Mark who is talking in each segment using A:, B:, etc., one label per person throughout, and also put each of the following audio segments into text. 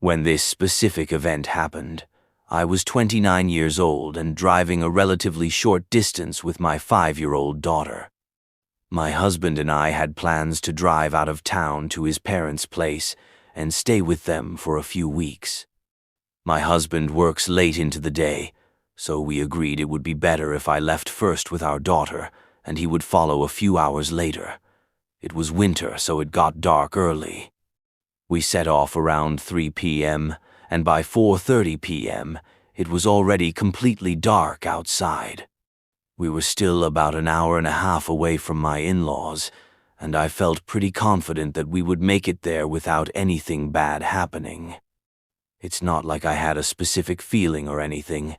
A: When this specific event happened, I was 29 years old and driving a relatively short distance with my 5-year-old daughter. My husband and I had plans to drive out of town to his parents' place and stay with them for a few weeks. My husband works late into the day, so we agreed it would be better if I left first with our daughter and he would follow a few hours later. It was winter, so it got dark early. We set off around 3 p.m., and by 4:30 p.m., it was already completely dark outside. We were still about an hour and a half away from my in-laws, and I felt pretty confident that we would make it there without anything bad happening. It's not like I had a specific feeling or anything,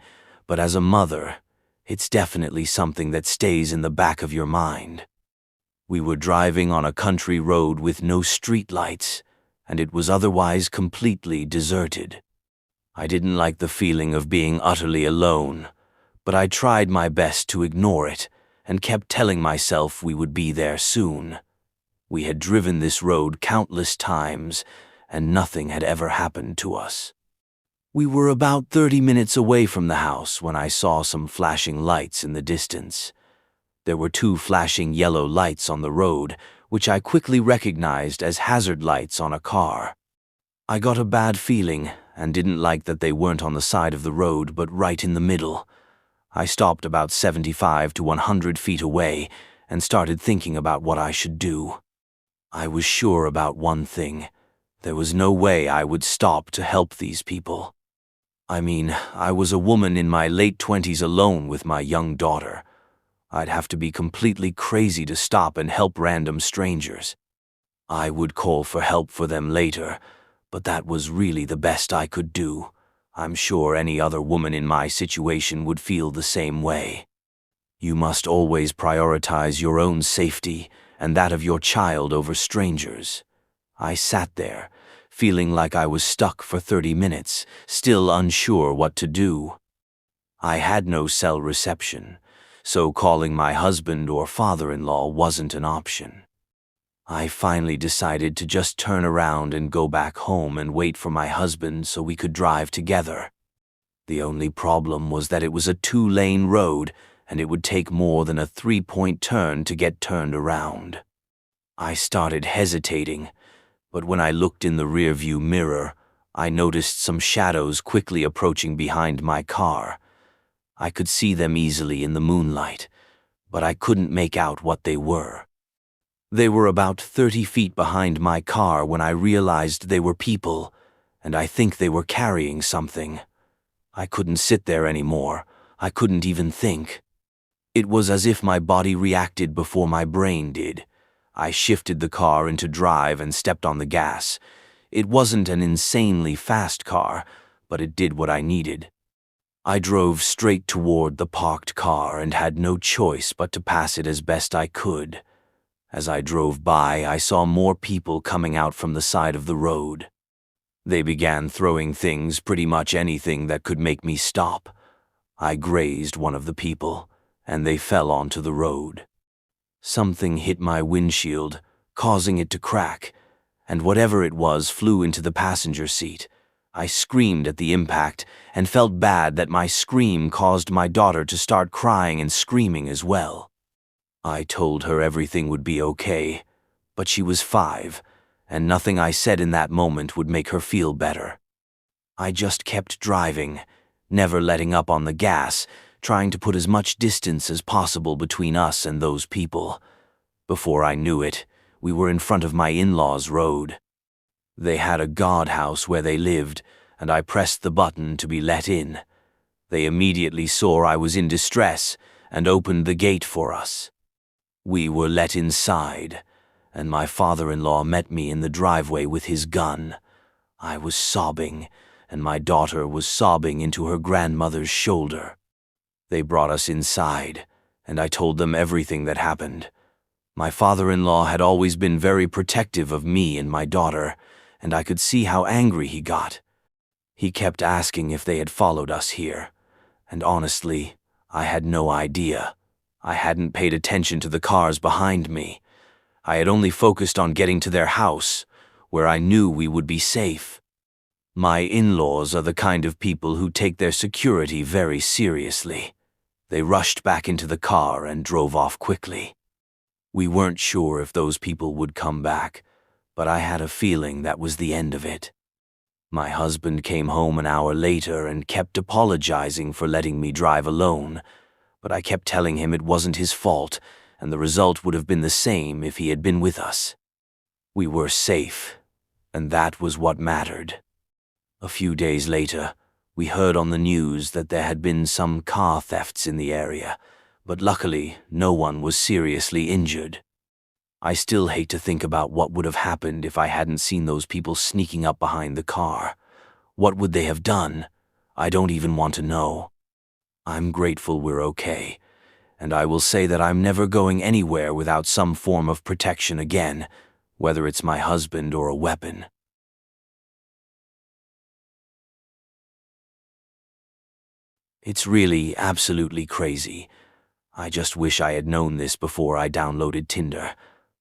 A: but as a mother, it's definitely something that stays in the back of your mind. We were driving on a country road with no streetlights, and it was otherwise completely deserted. I didn't like the feeling of being utterly alone, but I tried my best to ignore it and kept telling myself we would be there soon. We had driven this road countless times, and nothing had ever happened to us. We were about 30 minutes away from the house when I saw some flashing lights in the distance. There were 2 flashing yellow lights on the road, which I quickly recognized as hazard lights on a car. I got a bad feeling and didn't like that they weren't on the side of the road but right in the middle. I stopped about 75 to 100 feet away and started thinking about what I should do. I was sure about one thing. There was no way I would stop to help these people. I mean, I was a woman in my late 20s alone with my young daughter. I'd have to be completely crazy to stop and help random strangers. I would call for help for them later, but that was really the best I could do. I'm sure any other woman in my situation would feel the same way. You must always prioritize your own safety and that of your child over strangers. I sat there, feeling like I was stuck for 30 minutes, still unsure what to do. I had no cell reception, so calling my husband or father-in-law wasn't an option. I finally decided to just turn around and go back home and wait for my husband so we could drive together. The only problem was that it was a 2-lane road and it would take more than a 3-point turn to get turned around. I started hesitating, but when I looked in the rearview mirror, I noticed some shadows quickly approaching behind my car. I could see them easily in the moonlight, but I couldn't make out what they were. They were about 30 feet behind my car when I realized they were people, and I think they were carrying something. I couldn't sit there anymore. I couldn't even think. It was as if my body reacted before my brain did. I shifted the car into drive and stepped on the gas. It wasn't an insanely fast car, but it did what I needed. I drove straight toward the parked car and had no choice but to pass it as best I could. As I drove by, I saw more people coming out from the side of the road. They began throwing things, pretty much anything that could make me stop. I grazed one of the people, and they fell onto the road. Something hit my windshield, causing it to crack, and whatever it was flew into the passenger seat. I screamed at the impact and felt bad that my scream caused my daughter to start crying and screaming as well. I told her everything would be okay, but she was 5, and nothing I said in that moment would make her feel better. I just kept driving, never letting up on the gas, trying to put as much distance as possible between us and those people. Before I knew it, we were in front of my in-laws' road. They had a guardhouse where they lived, and I pressed the button to be let in. They immediately saw I was in distress and opened the gate for us. We were let inside, and my father-in-law met me in the driveway with his gun. I was sobbing, and my daughter was sobbing into her grandmother's shoulder. They brought us inside, and I told them everything that happened. My father-in-law had always been very protective of me and my daughter, and I could see how angry he got. He kept asking if they had followed us here, and honestly, I had no idea. I hadn't paid attention to the cars behind me. I had only focused on getting to their house, where I knew we would be safe. My in-laws are the kind of people who take their security very seriously. They rushed back into the car and drove off quickly. We weren't sure if those people would come back, but I had a feeling that was the end of it. My husband came home an hour later and kept apologizing for letting me drive alone, but I kept telling him it wasn't his fault, and the result would have been the same if he had been with us. We were safe, and that was what mattered. A few days later, we heard on the news that there had been some car thefts in the area, but luckily no one was seriously injured. I still hate to think about what would have happened if I hadn't seen those people sneaking up behind the car. What would they have done? I don't even want to know. I'm grateful we're okay, and I will say that I'm never going anywhere without some form of protection again, whether it's my husband or a weapon. It's really absolutely crazy. I just wish I had known this before I downloaded Tinder.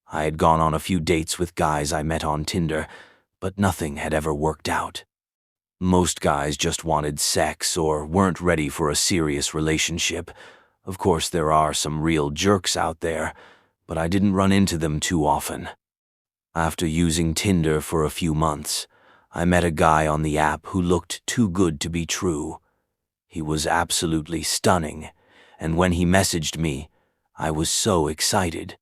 A: I had gone on a few dates with guys I met on Tinder, but nothing had ever worked out. Most guys just wanted sex or weren't ready for a serious relationship. Of course, there are some real jerks out there, but I didn't run into them too often. After using Tinder for a few months, I met a guy on the app who looked too good to be true. He was absolutely stunning, and when he messaged me, I was so excited.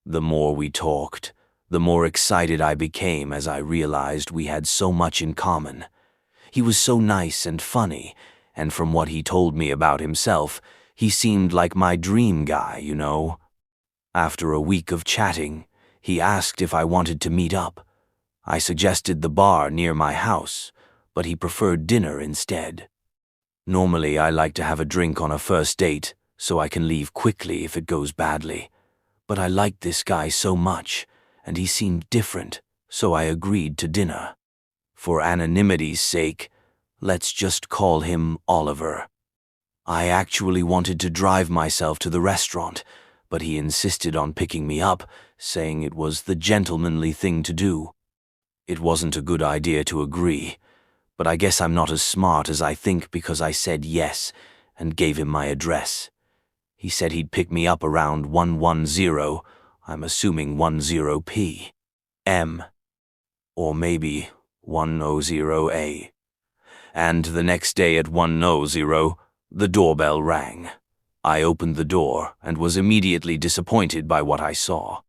A: The more we talked, the more excited I became as I realized we had so much in common. He was so nice and funny, and from what he told me about himself, he seemed like my dream guy, you know. After a week of chatting, he asked if I wanted to meet up. I suggested the bar near my house, but he preferred dinner instead. Normally, I like to have a drink on a first date, so I can leave quickly if it goes badly. But I liked this guy so much, and he seemed different, so I agreed to dinner. For anonymity's sake, let's just call him Oliver. I actually wanted to drive myself to the restaurant, but he insisted on picking me up, saying it was the gentlemanly thing to do. It wasn't a good idea to agree, but I guess I'm not as smart as I think because I said yes and gave him my address. He said he'd pick me up around 110, I'm assuming 10 p.m. or maybe 100 a. And the next day at 100, the doorbell rang. I opened the door and was immediately disappointed by what I saw.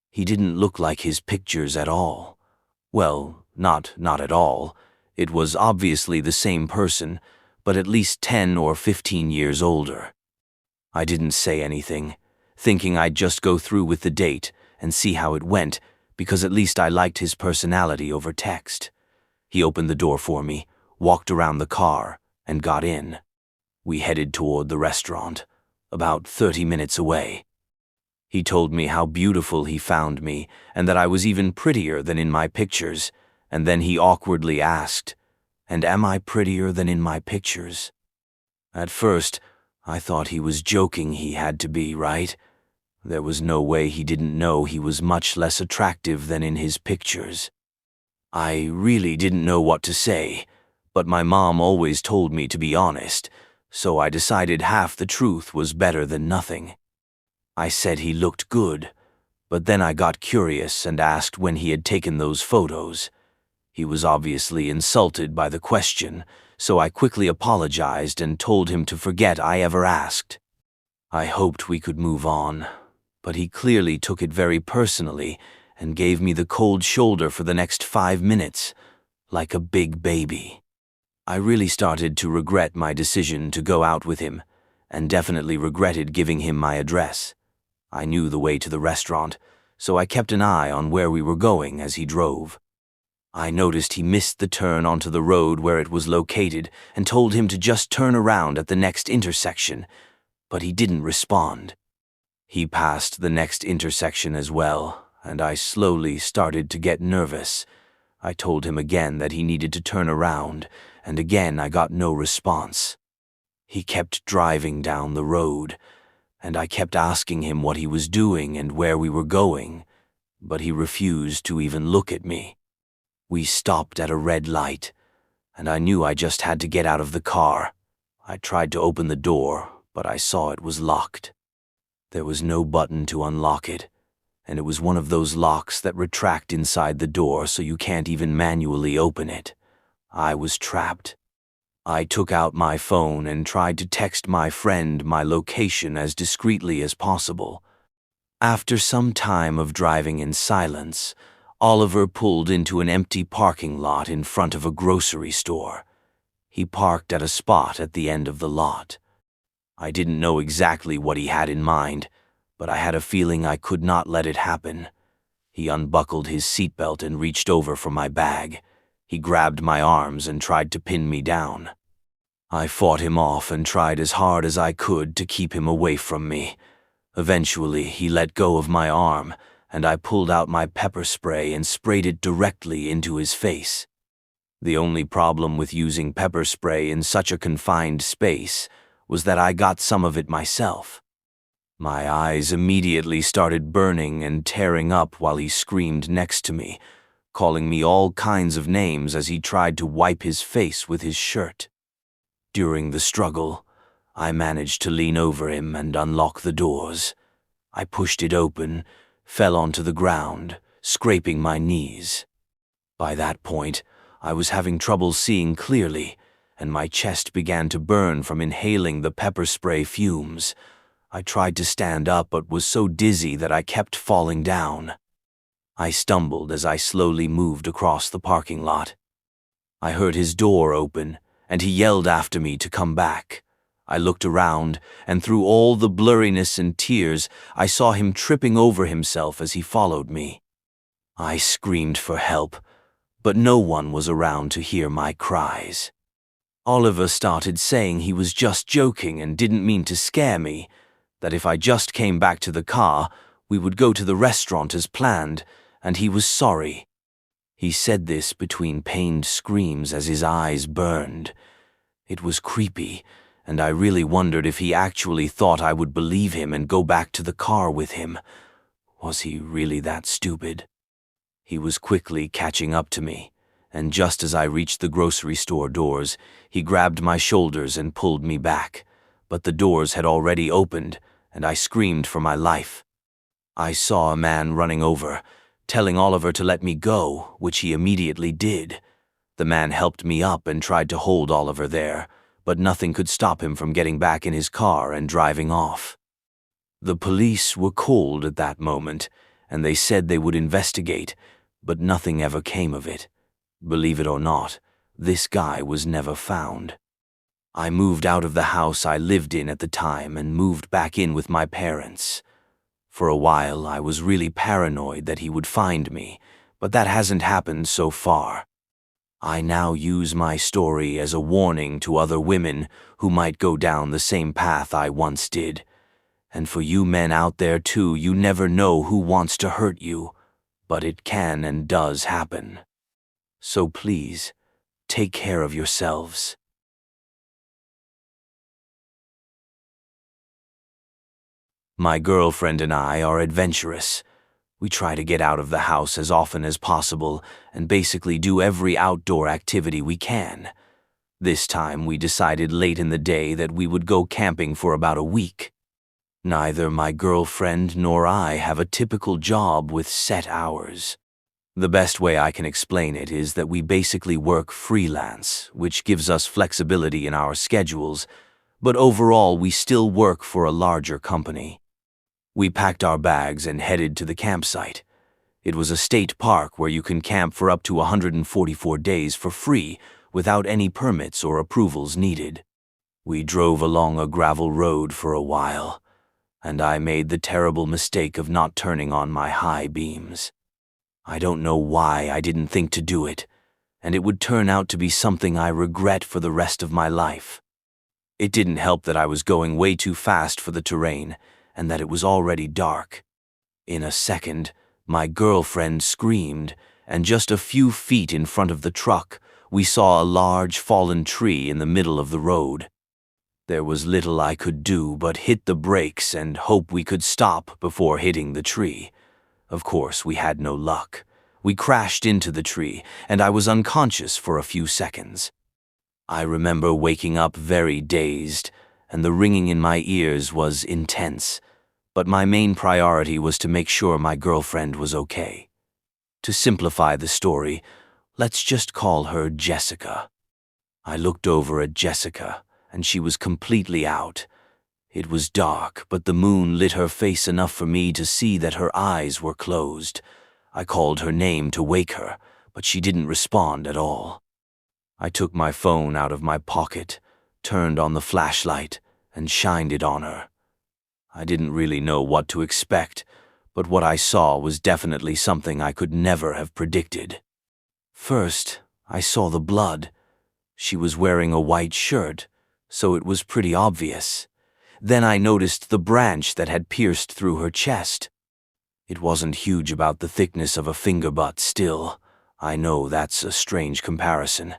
A: He didn't look like his pictures at all. Well, not at all. It was obviously the same person, but at least 10 or 15 years older. I didn't say anything, thinking I'd just go through with the date and see how it went, because at least I liked his personality over text. He opened the door for me, walked around the car, and got in. We headed toward the restaurant, about 30 minutes away. He told me how beautiful he found me and that I was even prettier than in my pictures, and then he awkwardly asked, "And am I prettier than in my pictures?" At first, I thought he was joking. He had to be, right? There was no way he didn't know he was much less attractive than in his pictures. I really didn't know what to say, but my mom always told me to be honest, so I decided half the truth was better than nothing. I said he looked good, but then I got curious and asked when he had taken those photos. He was obviously insulted by the question, so I quickly apologized and told him to forget I ever asked. I hoped we could move on, but he clearly took it very personally and gave me the cold shoulder for the next 5 minutes, like a big baby. I really started to regret my decision to go out with him, and definitely regretted giving him my address. I knew the way to the restaurant, so I kept an eye on where we were going as he drove. I noticed he missed the turn onto the road where it was located and told him to just turn around at the next intersection, but he didn't respond. He passed the next intersection as well, and I slowly started to get nervous. I told him again that he needed to turn around, and again I got no response. He kept driving down the road, and I kept asking him what he was doing and where we were going, but he refused to even look at me. We stopped at a red light, and I knew I just had to get out of the car. I tried to open the door, but I saw it was locked. There was no button to unlock it, and it was one of those locks that retract inside the door so you can't even manually open it. I was trapped. I took out my phone and tried to text my friend my location as discreetly as possible. After some time of driving in silence, Oliver pulled into an empty parking lot in front of a grocery store. He parked at a spot at the end of the lot. I didn't know exactly what he had in mind, but I had a feeling I could not let it happen. He unbuckled his seatbelt and reached over for my bag. He grabbed my arms and tried to pin me down. I fought him off and tried as hard as I could to keep him away from me. Eventually, he let go of my arm, and I pulled out my pepper spray and sprayed it directly into his face. The only problem with using pepper spray in such a confined space was that I got some of it myself. My eyes immediately started burning and tearing up while he screamed next to me, calling me all kinds of names as he tried to wipe his face with his shirt. During the struggle, I managed to lean over him and unlock the doors. I pushed it open, fell onto the ground, scraping my knees. By that point, I was having trouble seeing clearly, and my chest began to burn from inhaling the pepper spray fumes. I tried to stand up but was so dizzy that I kept falling down. I stumbled as I slowly moved across the parking lot. I heard his door open, and he yelled after me to come back. I looked around, and through all the blurriness and tears, I saw him tripping over himself as he followed me. I screamed for help, but no one was around to hear my cries. Oliver started saying he was just joking and didn't mean to scare me, that if I just came back to the car, we would go to the restaurant as planned, and he was sorry. He said this between pained screams as his eyes burned. It was creepy, and I really wondered if he actually thought I would believe him and go back to the car with him. Was he really that stupid? He was quickly catching up to me, and just as I reached the grocery store doors, he grabbed my shoulders and pulled me back. But the doors had already opened, and I screamed for my life. I saw a man running over, telling Oliver to let me go, which he immediately did. The man helped me up and tried to hold Oliver there, but nothing could stop him from getting back in his car and driving off. The police were cold at that moment, and they said they would investigate, but nothing ever came of it. Believe it or not, this guy was never found. I moved out of the house I lived in at the time and moved back in with my parents. For a while, I was really paranoid that he would find me, but that hasn't happened so far. I now use my story as a warning to other women who might go down the same path I once did. And for you men out there too, you never know who wants to hurt you, but it can and does happen. So please, take care of yourselves. My girlfriend and I are adventurous. We try to get out of the house as often as possible and basically do every outdoor activity we can. This time we decided late in the day that we would go camping for about a week. Neither my girlfriend nor I have a typical job with set hours. The best way I can explain it is that we basically work freelance, which gives us flexibility in our schedules, but overall we still work for a larger company. We packed our bags and headed to the campsite. It was a state park where you can camp for up to 144 days for free without any permits or approvals needed. We drove along a gravel road for a while, and I made the terrible mistake of not turning on my high beams. I don't know why I didn't think to do it, and it would turn out to be something I regret for the rest of my life. It didn't help that I was going way too fast for the terrain, and that it was already dark. In a second, my girlfriend screamed, and just a few feet in front of the truck, we saw a large fallen tree in the middle of the road. There was little I could do but hit the brakes and hope we could stop before hitting the tree. Of course, we had no luck. We crashed into the tree, and I was unconscious for a few seconds. I remember waking up very dazed, and the ringing in my ears was intense, but my main priority was to make sure my girlfriend was okay. To simplify the story, let's just call her Jessica. I looked over at Jessica, and she was completely out. It was dark, but the moon lit her face enough for me to see that her eyes were closed. I called her name to wake her, but she didn't respond at all. I took my phone out of my pocket, turned on the flashlight, and shined it on her. I didn't really know what to expect, but what I saw was definitely something I could never have predicted. First, I saw the blood. She was wearing a white shirt, so it was pretty obvious. Then I noticed the branch that had pierced through her chest. It wasn't huge, about the thickness of a finger, but still, I know that's a strange comparison.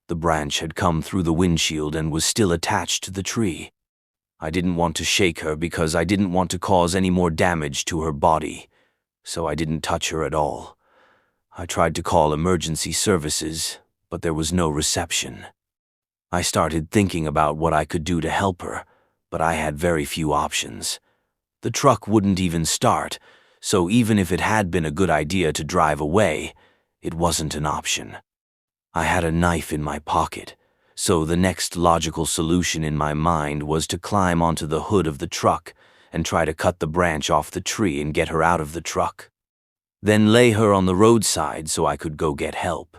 A: The branch had come through the windshield and was still attached to the tree. I didn't want to shake her because I didn't want to cause any more damage to her body, so I didn't touch her at all. I tried to call emergency services, but there was no reception. I started thinking about what I could do to help her, but I had very few options. The truck wouldn't even start, so even if it had been a good idea to drive away, it wasn't an option. I had a knife in my pocket, so the next logical solution in my mind was to climb onto the hood of the truck and try to cut the branch off the tree and get her out of the truck. Then lay her on the roadside so I could go get help.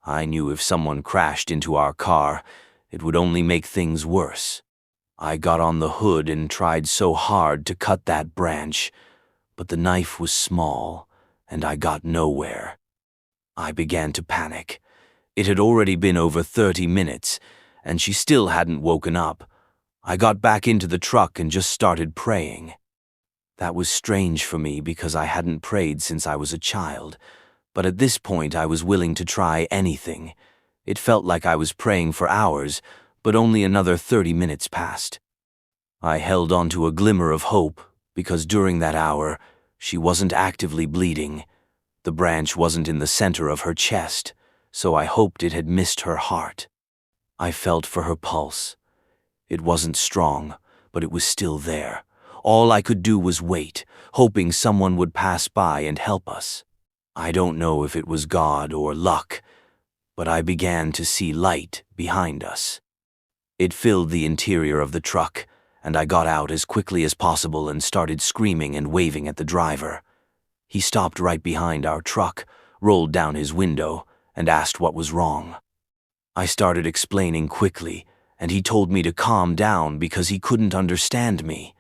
A: I knew if someone crashed into our car, it would only make things worse. I got on the hood and tried so hard to cut that branch, but the knife was small, and I got nowhere. I began to panic. It had already been over 30 minutes, and she still hadn't woken up. I got back into the truck and just started praying. That was strange for me because I hadn't prayed since I was a child, but at this point I was willing to try anything. It felt like I was praying for hours, but only another 30 minutes passed. I held on to a glimmer of hope because during that hour, she wasn't actively bleeding. The branch wasn't in the center of her chest, so I hoped it had missed her heart. I felt for her pulse. It wasn't strong, but it was still there. All I could do was wait, hoping someone would pass by and help us. I don't know if it was God or luck, but I began to see light behind us. It filled the interior of the truck, and I got out as quickly as possible and started screaming and waving at the driver. He stopped right behind our truck, rolled down his window, and asked what was wrong. I started explaining quickly, and he told me to calm down because he couldn't understand me.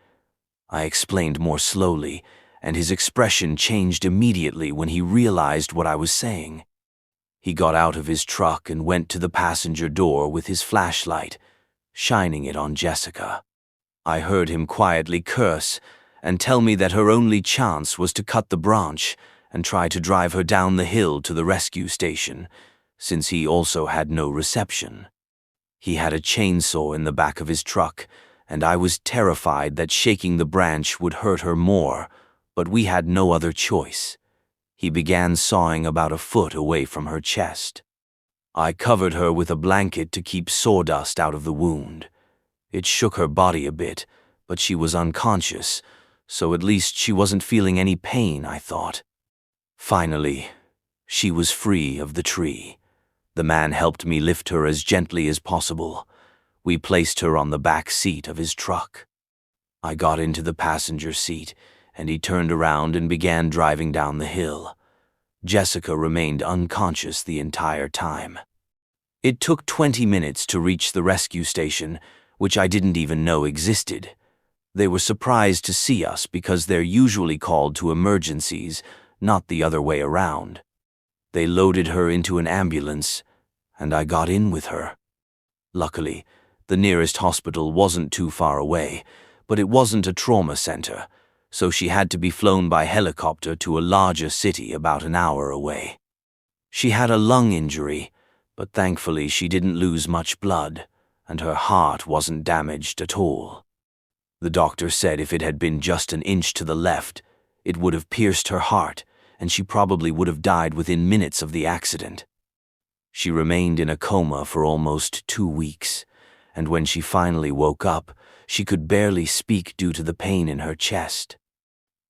A: I explained more slowly, and his expression changed immediately when he realized what I was saying. He got out of his truck and went to the passenger door with his flashlight, shining it on Jessica. I heard him quietly curse and tell me that her only chance was to cut the branch and try to drive her down the hill to the rescue station, since he also had no reception. He had a chainsaw in the back of his truck, and I was terrified that shaking the branch would hurt her more, but we had no other choice. He began sawing about a foot away from her chest. I covered her with a blanket to keep sawdust out of the wound. It shook her body a bit, but she was unconscious, so at least she wasn't feeling any pain, I thought. Finally, she was free of the tree. The man helped me lift her as gently as possible. We placed her on the back seat of his truck. I got into the passenger seat, and he turned around and began driving down the hill. Jessica remained unconscious the entire time. It took 20 minutes to reach the rescue station, which I didn't even know existed. They were surprised to see us because they're usually called to emergencies, not the other way around. They loaded her into an ambulance, and I got in with her. Luckily, the nearest hospital wasn't too far away, but it wasn't a trauma center, so she had to be flown by helicopter to a larger city about an hour away. She had a lung injury, but thankfully she didn't lose much blood, and her heart wasn't damaged at all. The doctor said if it had been just an inch to the left, it would have pierced her heart, and she probably would have died within minutes of the accident. She remained in a coma for almost 2 weeks, and when she finally woke up, she could barely speak due to the pain in her chest.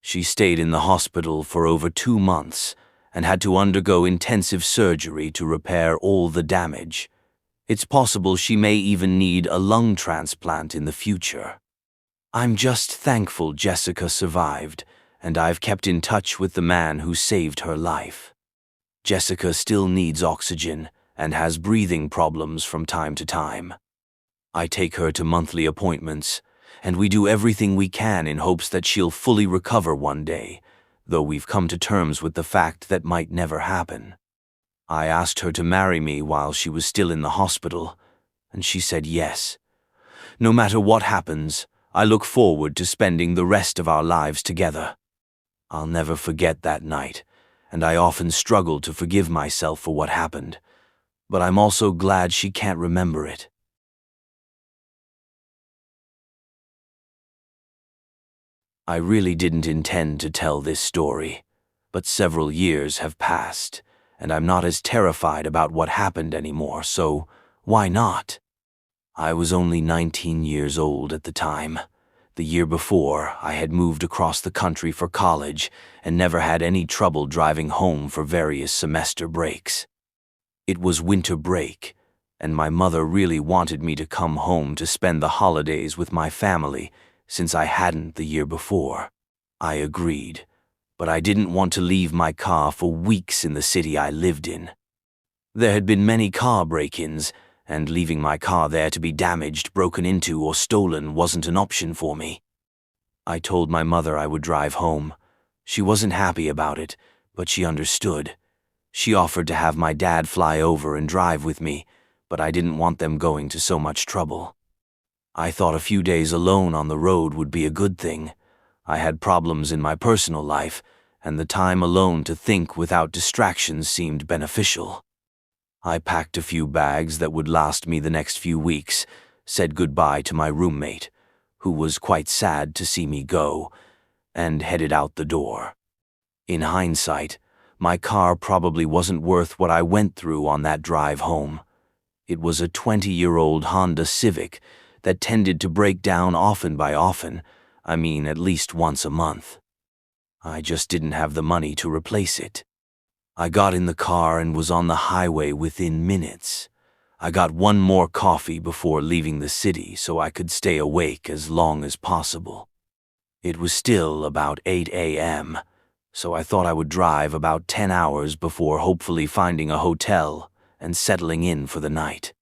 A: She stayed in the hospital for over 2 months and had to undergo intensive surgery to repair all the damage. It's possible she may even need a lung transplant in the future. I'm just thankful Jessica survived, and I've kept in touch with the man who saved her life. Jessica still needs oxygen and has breathing problems from time to time. I take her to monthly appointments, and we do everything we can in hopes that she'll fully recover one day, though we've come to terms with the fact that might never happen. I asked her to marry me while she was still in the hospital, and she said yes. No matter what happens, I look forward to spending the rest of our lives together. I'll never forget that night, and I often struggle to forgive myself for what happened, but I'm also glad she can't remember it. I really didn't intend to tell this story, but several years have passed, and I'm not as terrified about what happened anymore, so why not? I was only 19 years old at the time. The year before, I had moved across the country for college and never had any trouble driving home for various semester breaks. It was winter break, and my mother really wanted me to come home to spend the holidays with my family, since I hadn't the year before. I agreed, but I didn't want to leave my car for weeks in the city I lived in. There had been many car break-ins, and leaving my car there to be damaged, broken into, or stolen wasn't an option for me. I told my mother I would drive home. She wasn't happy about it, but she understood. She offered to have my dad fly over and drive with me, but I didn't want them going to so much trouble. I thought a few days alone on the road would be a good thing. I had problems in my personal life, and the time alone to think without distractions seemed beneficial. I packed a few bags that would last me the next few weeks, said goodbye to my roommate, who was quite sad to see me go, and headed out the door. In hindsight, my car probably wasn't worth what I went through on that drive home. It was a 20-year-old Honda Civic that tended to break down often, at least once a month. I just didn't have the money to replace it. I got in the car and was on the highway within minutes. I got one more coffee before leaving the city so I could stay awake as long as possible. It was still about 8 a.m., so I thought I would drive about 10 hours before hopefully finding a hotel and settling in for the night.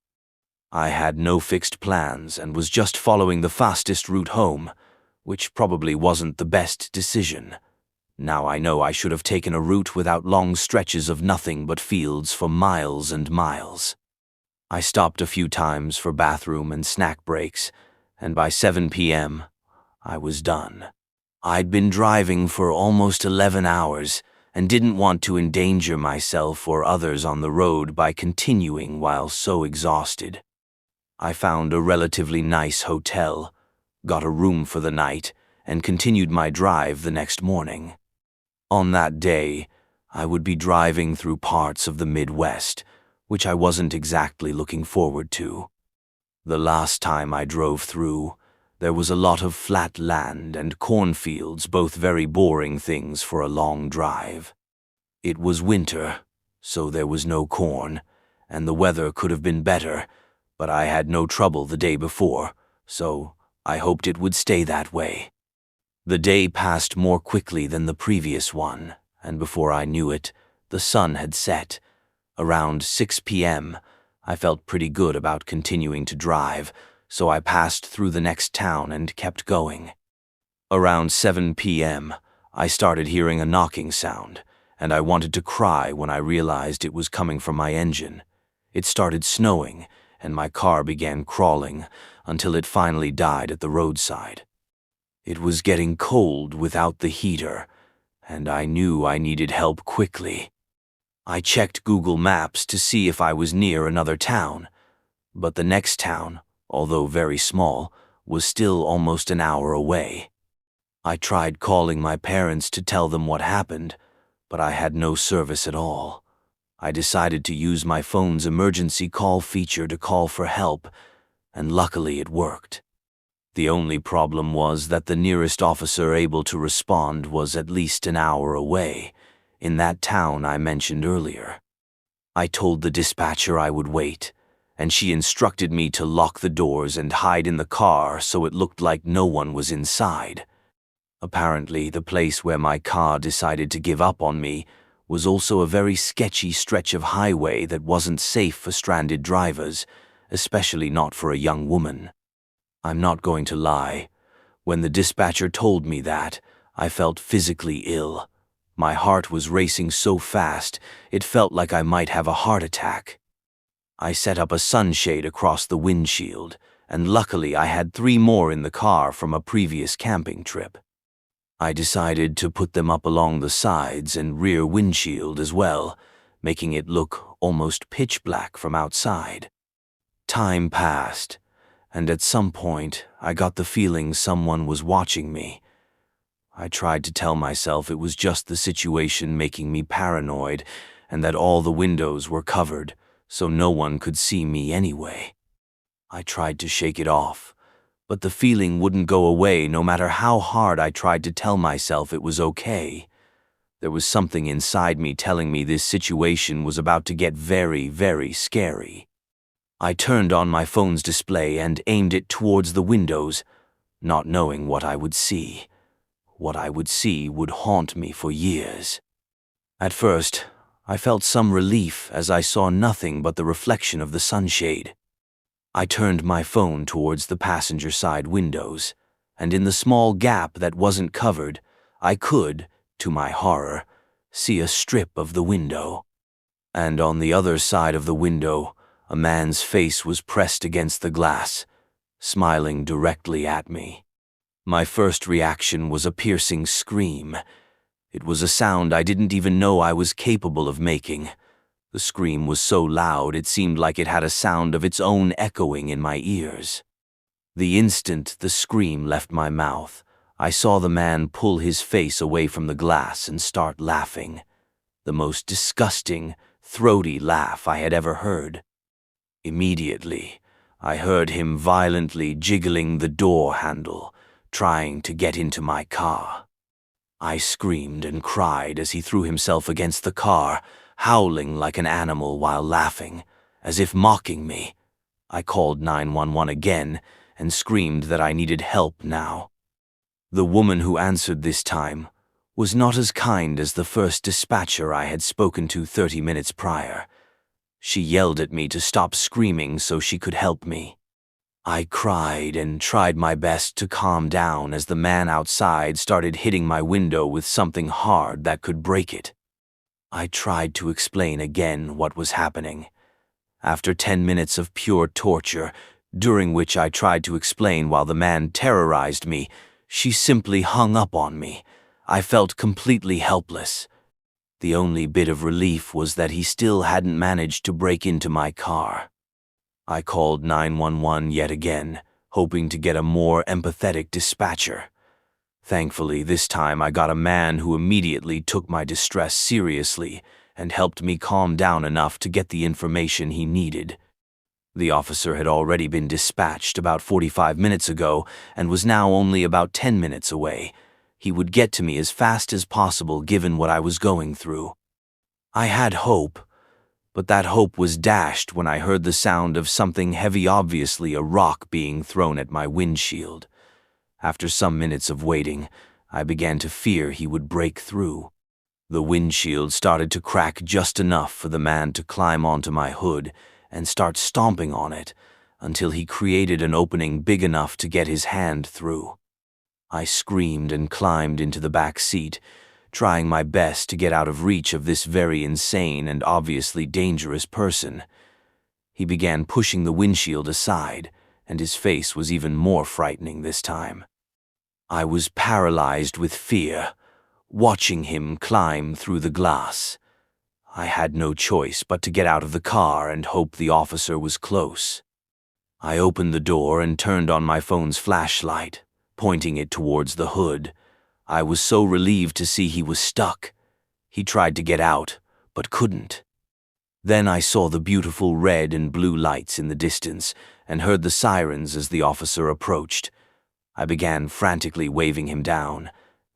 A: I had no fixed plans and was just following the fastest route home, which probably wasn't the best decision. Now I know I should have taken a route without long stretches of nothing but fields for miles and miles. I stopped a few times for bathroom and snack breaks, and by 7 p.m., I was done. I'd been driving for almost 11 hours and didn't want to endanger myself or others on the road by continuing while so exhausted. I found a relatively nice hotel, got a room for the night, and continued my drive the next morning. On that day, I would be driving through parts of the Midwest, which I wasn't exactly looking forward to. The last time I drove through, there was a lot of flat land and cornfields, both very boring things for a long drive. It was winter, so there was no corn, and the weather could have been better, but I had no trouble the day before, so I hoped it would stay that way. The day passed more quickly than the previous one, and before I knew it, the sun had set. Around 6 p.m., I felt pretty good about continuing to drive, so I passed through the next town and kept going. Around 7 p.m., I started hearing a knocking sound, and I wanted to cry when I realized it was coming from my engine. It started snowing, and my car began crawling until it finally died at the roadside. It was getting cold without the heater, and I knew I needed help quickly. I checked Google Maps to see if I was near another town, but the next town, although very small, was still almost an hour away. I tried calling my parents to tell them what happened, but I had no service at all. I decided to use my phone's emergency call feature to call for help, and luckily it worked. The only problem was that the nearest officer able to respond was at least an hour away, in that town I mentioned earlier. I told the dispatcher I would wait, and she instructed me to lock the doors and hide in the car so it looked like no one was inside. Apparently, the place where my car decided to give up on me was also a very sketchy stretch of highway that wasn't safe for stranded drivers, especially not for a young woman. I'm not going to lie. When the dispatcher told me that, I felt physically ill. My heart was racing so fast, it felt like I might have a heart attack. I set up a sunshade across the windshield, and luckily I had 3 more in the car from a previous camping trip. I decided to put them up along the sides and rear windshield as well, making it look almost pitch black from outside. Time passed, and at some point I got the feeling someone was watching me. I tried to tell myself it was just the situation making me paranoid and that all the windows were covered, so no one could see me anyway. I tried to shake it off, but the feeling wouldn't go away no matter how hard I tried to tell myself it was okay. There was something inside me telling me this situation was about to get very, very scary. I turned on my phone's display and aimed it towards the windows, not knowing what I would see. What I would see would haunt me for years. At first, I felt some relief as I saw nothing but the reflection of the sunshade. I turned my phone towards the passenger side windows, and in the small gap that wasn't covered, I could, to my horror, see a strip of the window. And on the other side of the window, a man's face was pressed against the glass, smiling directly at me. My first reaction was a piercing scream. It was a sound I didn't even know I was capable of making. The scream was so loud it seemed like it had a sound of its own echoing in my ears. The instant the scream left my mouth, I saw the man pull his face away from the glass and start laughing. The most disgusting, throaty laugh I had ever heard. Immediately, I heard him violently jiggling the door handle, trying to get into my car. I screamed and cried as he threw himself against the car, howling like an animal while laughing, as if mocking me. I called 911 again and screamed that I needed help now. The woman who answered this time was not as kind as the first dispatcher I had spoken to 30 minutes prior. She yelled at me to stop screaming so she could help me. I cried and tried my best to calm down as the man outside started hitting my window with something hard that could break it. I tried to explain again what was happening. After 10 minutes of pure torture, during which I tried to explain while the man terrorized me, she simply hung up on me. I felt completely helpless. The only bit of relief was that he still hadn't managed to break into my car. I called 911 yet again, hoping to get a more empathetic dispatcher. Thankfully, this time I got a man who immediately took my distress seriously and helped me calm down enough to get the information he needed. The officer had already been dispatched about 45 minutes ago and was now only about 10 minutes away. He would get to me as fast as possible given what I was going through. I had hope, but that hope was dashed when I heard the sound of something heavy, obviously a rock, being thrown at my windshield. After some minutes of waiting, I began to fear he would break through. The windshield started to crack just enough for the man to climb onto my hood and start stomping on it until he created an opening big enough to get his hand through. I screamed and climbed into the back seat, trying my best to get out of reach of this very insane and obviously dangerous person. He began pushing the windshield aside, and his face was even more frightening this time. I was paralyzed with fear, watching him climb through the glass. I had no choice but to get out of the car and hope the officer was close. I opened the door and turned on my phone's flashlight, pointing it towards the hood. I was so relieved to see he was stuck. He tried to get out, but couldn't. Then I saw the beautiful red and blue lights in the distance and heard the sirens as the officer approached. I began frantically waving him down,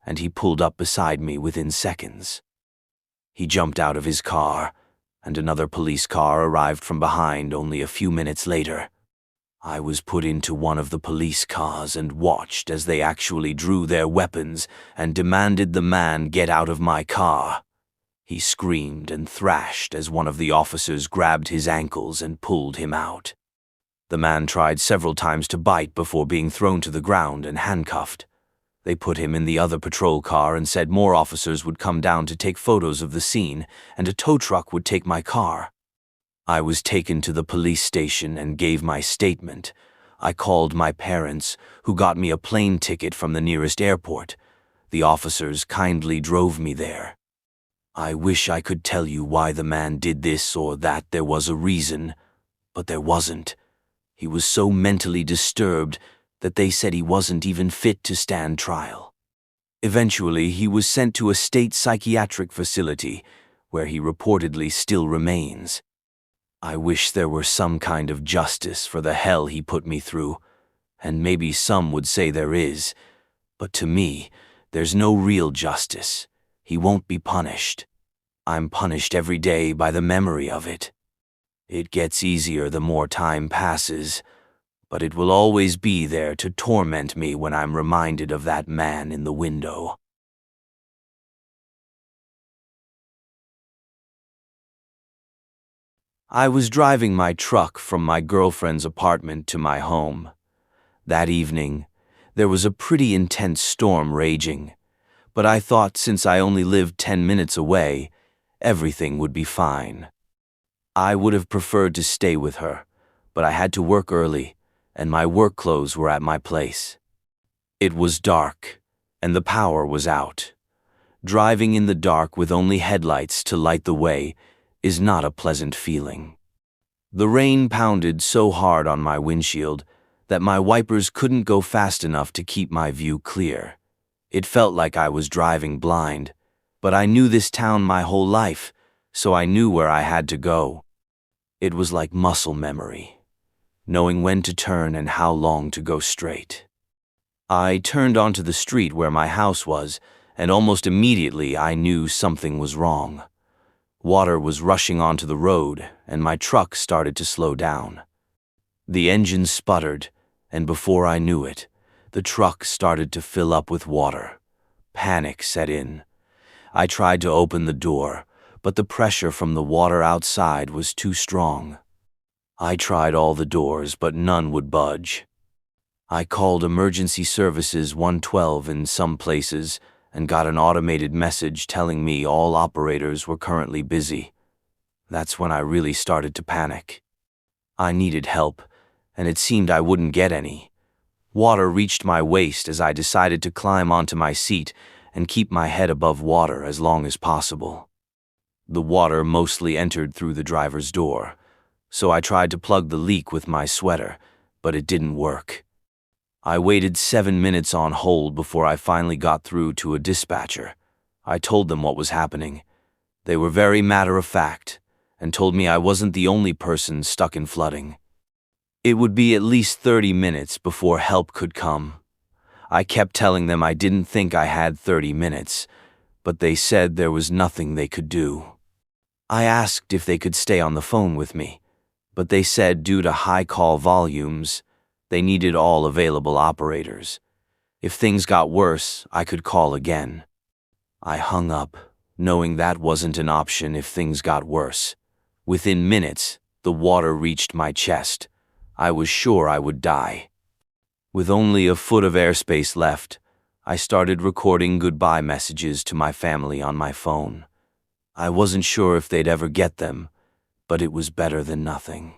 A: and he pulled up beside me within seconds. He jumped out of his car, and another police car arrived from behind only a few minutes later. I was put into one of the police cars and watched as they actually drew their weapons and demanded the man get out of my car. He screamed and thrashed as one of the officers grabbed his ankles and pulled him out. The man tried several times to bite before being thrown to the ground and handcuffed. They put him in the other patrol car and said more officers would come down to take photos of the scene and a tow truck would take my car. I was taken to the police station and gave my statement. I called my parents, who got me a plane ticket from the nearest airport. The officers kindly drove me there. I wish I could tell you why the man did this or that there was a reason, but there wasn't. He was so mentally disturbed that they said he wasn't even fit to stand trial. Eventually, he was sent to a state psychiatric facility, where he reportedly still remains. I wish there were some kind of justice for the hell he put me through, and maybe some would say there is, but to me, there's no real justice. He won't be punished. I'm punished every day by the memory of it. It gets easier the more time passes, but it will always be there to torment me when I'm reminded of that man in the window. I was driving my truck from my girlfriend's apartment to my home. That evening, there was a pretty intense storm raging, but I thought since I only lived 10 minutes away, everything would be fine. I would have preferred to stay with her, but I had to work early, and my work clothes were at my place. It was dark, and the power was out. Driving in the dark with only headlights to light the way is not a pleasant feeling. The rain pounded so hard on my windshield that my wipers couldn't go fast enough to keep my view clear. It felt like I was driving blind, but I knew this town my whole life, so I knew where I had to go. It was like muscle memory, knowing when to turn and how long to go straight. I turned onto the street where my house was, and almost immediately I knew something was wrong. Water was rushing onto the road, and my truck started to slow down. The engine sputtered, and before I knew it, the truck started to fill up with water. Panic set in. I tried to open the door, but the pressure from the water outside was too strong. I tried all the doors, but none would budge. I called emergency services 112 in some places and got an automated message telling me all operators were currently busy. That's when I really started to panic. I needed help, and it seemed I wouldn't get any. Water reached my waist as I decided to climb onto my seat and keep my head above water as long as possible. The water mostly entered through the driver's door, so I tried to plug the leak with my sweater, but it didn't work. I waited 7 minutes on hold before I finally got through to a dispatcher. I told them what was happening. They were very matter-of-fact and told me I wasn't the only person stuck in flooding. It would be at least 30 minutes before help could come. I kept telling them I didn't think I had 30 minutes, but they said there was nothing they could do. I asked if they could stay on the phone with me, but they said due to high call volumes, they needed all available operators. If things got worse, I could call again. I hung up, knowing that wasn't an option if things got worse. Within minutes, the water reached my chest. I was sure I would die. With only a foot of airspace left, I started recording goodbye messages to my family on my phone. I wasn't sure if they'd ever get them, but it was better than nothing.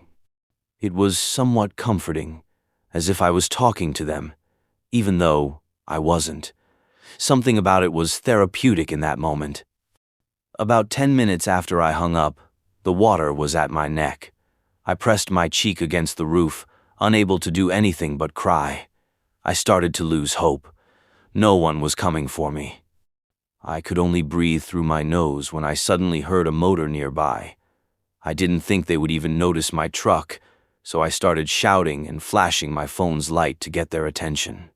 A: It was somewhat comforting, as if I was talking to them, even though I wasn't. Something about it was therapeutic in that moment. About 10 minutes after I hung up, the water was at my neck. I pressed my cheek against the roof, unable to do anything but cry. I started to lose hope. No one was coming for me. I could only breathe through my nose when I suddenly heard a motor nearby. I didn't think they would even notice my truck, so I started shouting and flashing my phone's light to get their attention.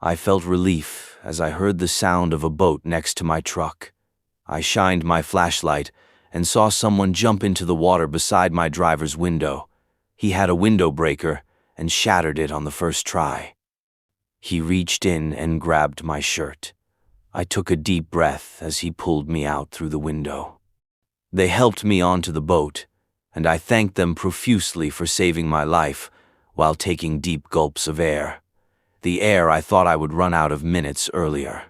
A: I felt relief as I heard the sound of a boat next to my truck. I shined my flashlight and saw someone jump into the water beside my driver's window. He had a window breaker and shattered it on the first try. He reached in and grabbed my shirt. I took a deep breath as he pulled me out through the window. They helped me onto the boat, and I thanked them profusely for saving my life while taking deep gulps of air. The air I thought I would run out of minutes earlier.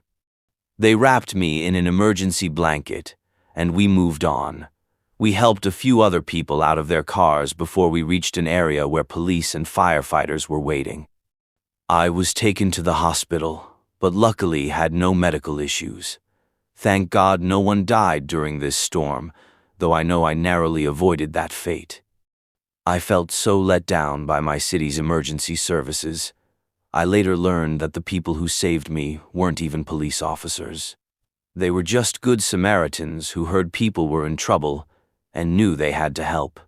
A: They wrapped me in an emergency blanket, and we moved on. We helped a few other people out of their cars before we reached an area where police and firefighters were waiting. I was taken to the hospital, but luckily had no medical issues. Thank God no one died during this storm, though I know I narrowly avoided that fate. I felt so let down by my city's emergency services. I later learned that the people who saved me weren't even police officers. They were just good Samaritans who heard people were in trouble and knew they had to help.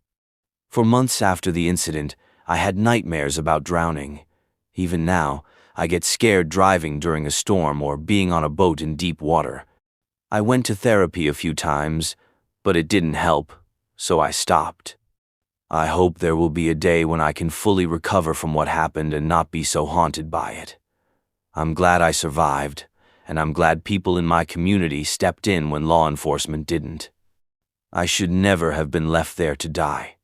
A: For months after the incident, I had nightmares about drowning. Even now, I get scared driving during a storm or being on a boat in deep water. I went to therapy a few times, but it didn't help, so I stopped. I hope there will be a day when I can fully recover from what happened and not be so haunted by it. I'm glad I survived, and I'm glad people in my community stepped in when law enforcement didn't. I should never have been left there to die.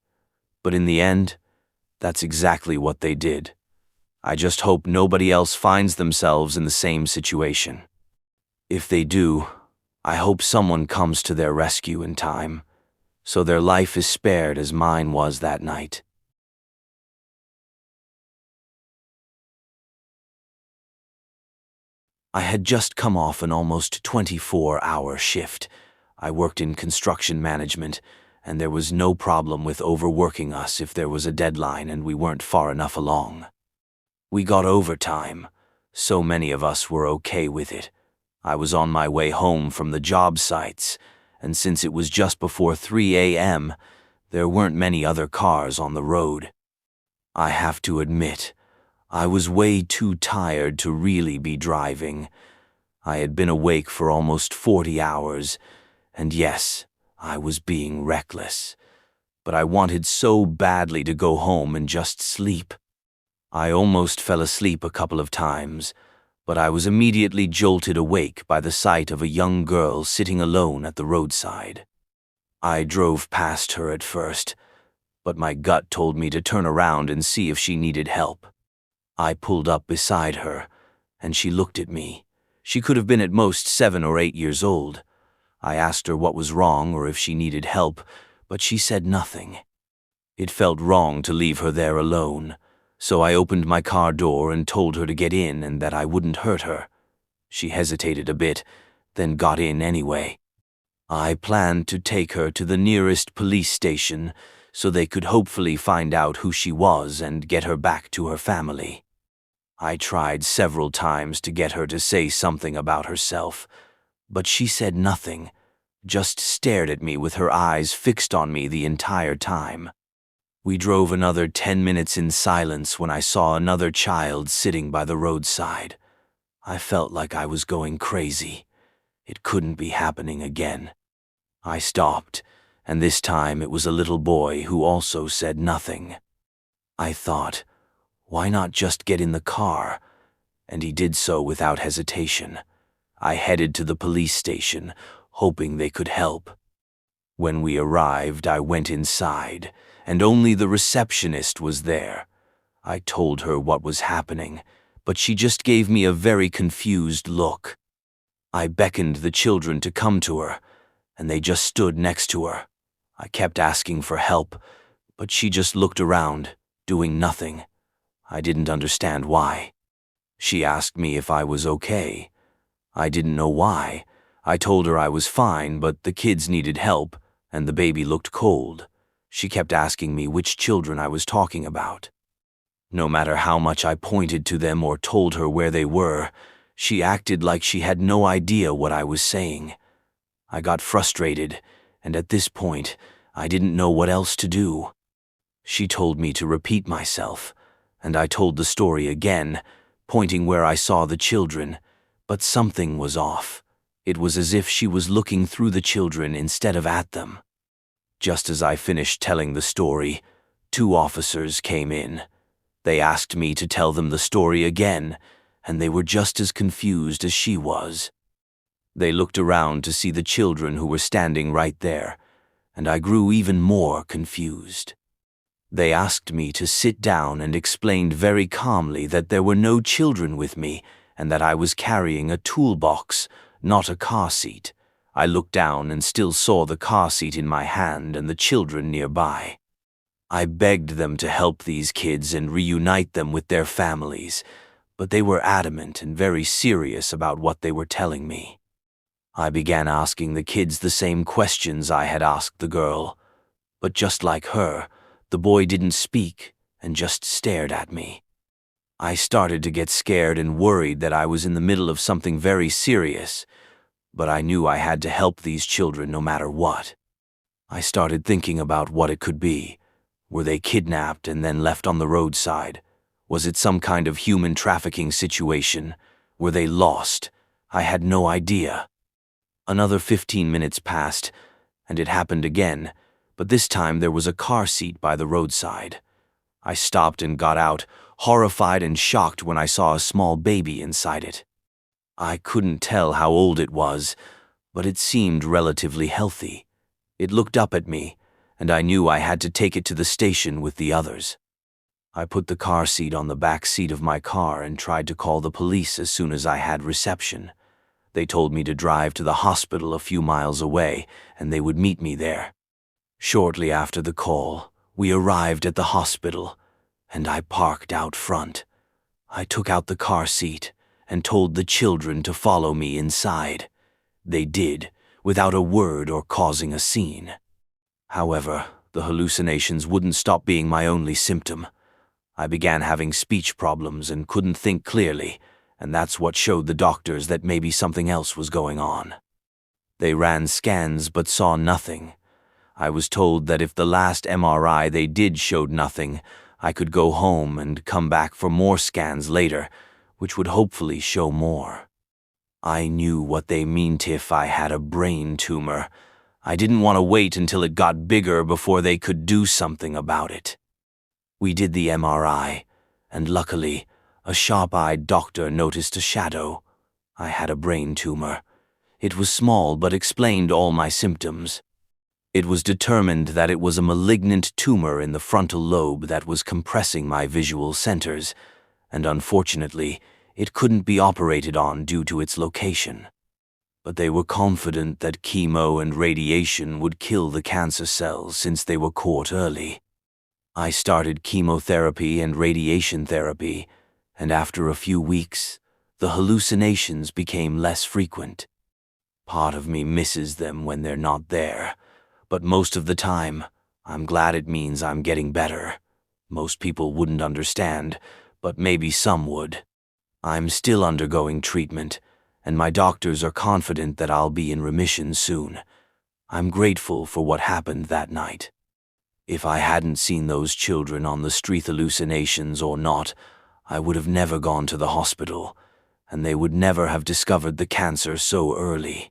A: But in the end, that's exactly what they did. I just hope nobody else finds themselves in the same situation. If they do, I hope someone comes to their rescue in time, so their life is spared as mine was that night. I had just come off an almost 24-hour shift. I worked in construction management, and there was no problem with overworking us if there was a deadline and we weren't far enough along. We got overtime. So many of us were okay with it. I was on my way home from the job sites, and since it was just before 3 a.m., there weren't many other cars on the road. I have to admit, I was way too tired to really be driving. I had been awake for almost 40 hours, and yes, I was being reckless. But I wanted so badly to go home and just sleep. I almost fell asleep a couple of times, but I was immediately jolted awake by the sight of a young girl sitting alone at the roadside. I drove past her at first, but my gut told me to turn around and see if she needed help. I pulled up beside her, and she looked at me. She could have been at most 7 or 8 years old. I asked her what was wrong or if she needed help, but she said nothing. It felt wrong to leave her there alone, so I opened my car door and told her to get in and that I wouldn't hurt her. She hesitated a bit, then got in anyway. I planned to take her to the nearest police station so they could hopefully find out who she was and get her back to her family. I tried several times to get her to say something about herself, but she said nothing, just stared at me with her eyes fixed on me the entire time. We drove another 10 minutes in silence when I saw another child sitting by the roadside. I felt like I was going crazy. It couldn't be happening again. I stopped, and this time it was a little boy who also said nothing. I thought, why not just get in the car? And he did so without hesitation. I headed to the police station, hoping they could help. When we arrived, I went inside, and only the receptionist was there. I told her what was happening, but she just gave me a very confused look. I beckoned the children to come to her, and they just stood next to her. I kept asking for help, but she just looked around, doing nothing. I didn't understand why. She asked me if I was okay. I didn't know why. I told her I was fine, but the kids needed help, and the baby looked cold. She kept asking me which children I was talking about. No matter how much I pointed to them or told her where they were, she acted like she had no idea what I was saying. I got frustrated, and at this point, I didn't know what else to do. She told me to repeat myself, and I told the story again, pointing where I saw the children, but something was off. It was as if she was looking through the children instead of at them. Just as I finished telling the story, 2 officers came in. They asked me to tell them the story again, and they were just as confused as she was. They looked around to see the children who were standing right there, and I grew even more confused. They asked me to sit down and explained very calmly that there were no children with me and that I was carrying a toolbox, not a car seat. I looked down and still saw the car seat in my hand and the children nearby. I begged them to help these kids and reunite them with their families, but they were adamant and very serious about what they were telling me. I began asking the kids the same questions I had asked the girl, but just like her, the boy didn't speak and just stared at me. I started to get scared and worried that I was in the middle of something very serious, but I knew I had to help these children no matter what. I started thinking about what it could be. Were they kidnapped and then left on the roadside? Was it some kind of human trafficking situation? Were they lost? I had no idea. Another 15 minutes passed, and it happened again, but this time there was a car seat by the roadside. I stopped and got out, horrified and shocked when I saw a small baby inside it. I couldn't tell how old it was, but it seemed relatively healthy. It looked up at me, and I knew I had to take it to the station with the others. I put the car seat on the back seat of my car and tried to call the police as soon as I had reception. They told me to drive to the hospital a few miles away, and they would meet me there. Shortly after the call, we arrived at the hospital, and I parked out front. I took out the car seat and told the children to follow me inside. They did, without a word or causing a scene. However, the hallucinations wouldn't stop being my only symptom. I began having speech problems and couldn't think clearly, and that's what showed the doctors that maybe something else was going on. They ran scans but saw nothing. I was told that if the last MRI they did showed nothing, I could go home and come back for more scans later, which would hopefully show more. I knew what they meant if I had a brain tumor. I didn't want to wait until it got bigger before they could do something about it. We did the MRI, and luckily, a sharp-eyed doctor noticed a shadow. I had a brain tumor. It was small but explained all my symptoms. It was determined that it was a malignant tumor in the frontal lobe that was compressing my visual centers, and unfortunately, it couldn't be operated on due to its location. But they were confident that chemo and radiation would kill the cancer cells since they were caught early. I started chemotherapy and radiation therapy, and after a few weeks, the hallucinations became less frequent. Part of me misses them when they're not there, but most of the time, I'm glad it means I'm getting better. Most people wouldn't understand, but maybe some would. I'm still undergoing treatment, and my doctors are confident that I'll be in remission soon. I'm grateful for what happened that night. If I hadn't seen those children on the street hallucinations or not, I would have never gone to the hospital, and they would never have discovered the cancer so early.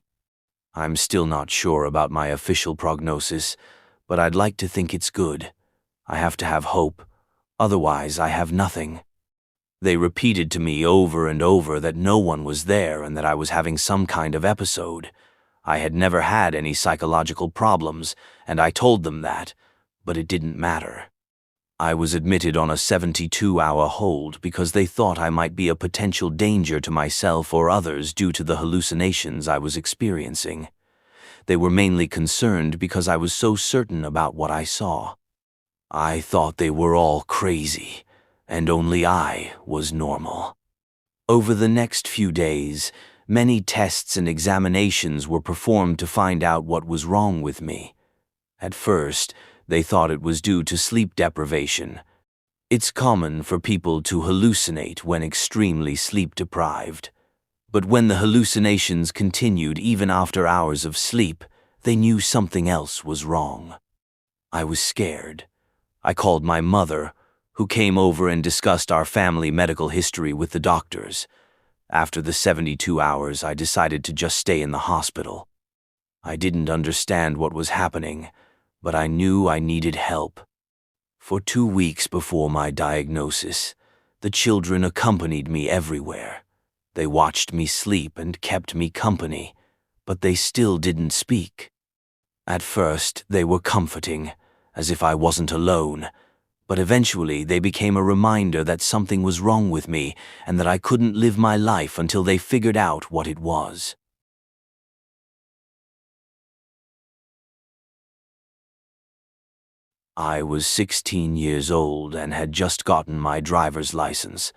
A: I'm still not sure about my official prognosis, but I'd like to think it's good. I have to have hope, otherwise I have nothing. They repeated to me over and over that no one was there and that I was having some kind of episode. I had never had any psychological problems, and I told them that, but it didn't matter. I was admitted on a 72-hour hold because they thought I might be a potential danger to myself or others due to the hallucinations I was experiencing. They were mainly concerned because I was so certain about what I saw. I thought they were all crazy, and only I was normal. Over the next few days, many tests and examinations were performed to find out what was wrong with me. At first, they thought it was due to sleep deprivation. It's common for people to hallucinate when extremely sleep-deprived. But when the hallucinations continued even after hours of sleep, they knew something else was wrong. I was scared. I called my mother, who came over and discussed our family medical history with the doctors. After the 72 hours, I decided to just stay in the hospital. I didn't understand what was happening, but I knew I needed help. For 2 weeks before my diagnosis, the children accompanied me everywhere. They watched me sleep and kept me company, but they still didn't speak. At first, they were comforting, as if I wasn't alone, but eventually they became a reminder that something was wrong with me and that I couldn't live my life until they figured out what it was. I was 16 years old and had just gotten my driver's license.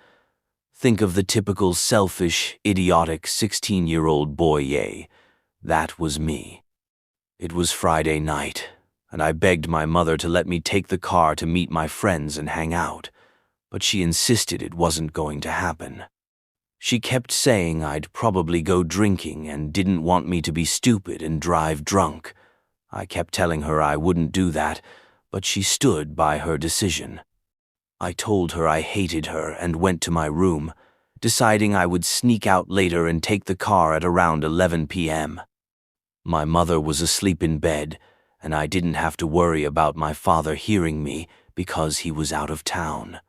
A: Think of the typical selfish, idiotic 16-year-old boy. That was me. It was Friday night, and I begged my mother to let me take the car to meet my friends and hang out, but she insisted it wasn't going to happen. She kept saying I'd probably go drinking and didn't want me to be stupid and drive drunk. I kept telling her I wouldn't do that, but she stood by her decision. I told her I hated her and went to my room, deciding I would sneak out later and take the car at around 11 p.m. My mother was asleep in bed, and I didn't have to worry about my father hearing me because he was out of town.